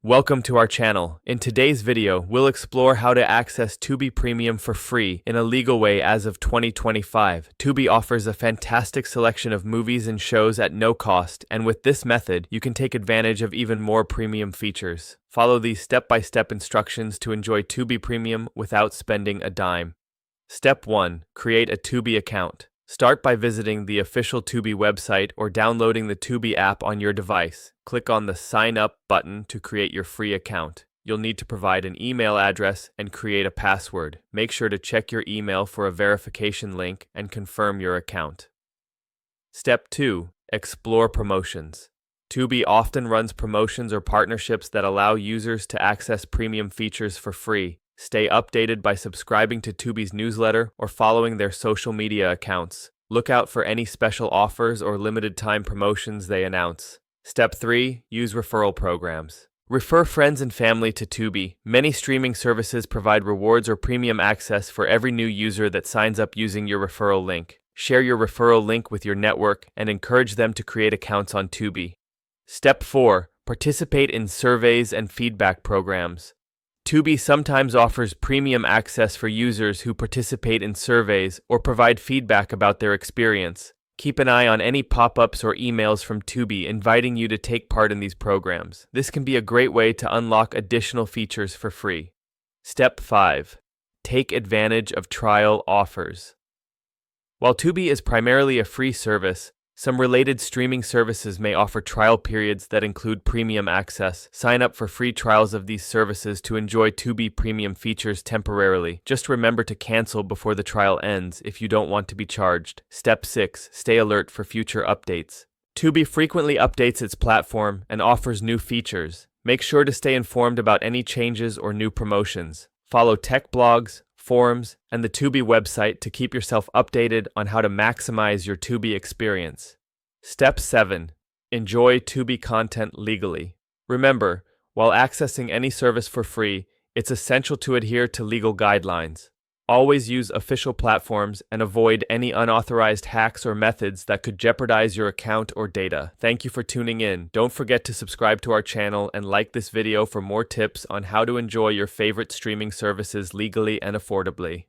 Welcome to our channel. In today's video, we'll explore how to access Tubi Premium for free in a legal way as of 2025. Tubi offers a fantastic selection of movies and shows at no cost, and with this method, you can take advantage of even more premium features. Follow these step-by-step instructions to enjoy Tubi Premium without spending a dime. Step 1. Create a Tubi account. Start by visiting the official Tubi website or downloading the Tubi app on your device. Click on the Sign Up button to create your free account. You'll need to provide an email address and create a password. Make sure to check your email for a verification link and confirm your account. Step 2. Explore promotions. Tubi often runs promotions or partnerships that allow users to access premium features for free. Stay updated by subscribing to Tubi's newsletter or following their social media accounts. Look out for any special offers or limited-time promotions they announce. Step 3. Use referral programs. Refer friends and family to Tubi. Many streaming services provide rewards or premium access for every new user that signs up using your referral link. Share your referral link with your network and encourage them to create accounts on Tubi. Step 4. Participate in surveys and feedback programs. Tubi sometimes offers premium access for users who participate in surveys or provide feedback about their experience. Keep an eye on any pop-ups or emails from Tubi inviting you to take part in these programs. This can be a great way to unlock additional features for free. Step 5. Take advantage of trial offers. While Tubi is primarily a free service, some related streaming services may offer trial periods that include premium access. Sign up for free trials of these services to enjoy Tubi Premium features temporarily. Just remember to cancel before the trial ends if you don't want to be charged. Step 6. Stay alert for future updates. Tubi frequently updates its platform and offers new features. Make sure to stay informed about any changes or new promotions. Follow tech blogs, forums, and the Tubi website to keep yourself updated on how to maximize your Tubi experience. Step 7. Enjoy Tubi content legally. Remember, while accessing any service for free, it's essential to adhere to legal guidelines. Always use official platforms and avoid any unauthorized hacks or methods that could jeopardize your account or data. Thank you for tuning in. Don't forget to subscribe to our channel and like this video for more tips on how to enjoy your favorite streaming services legally and affordably.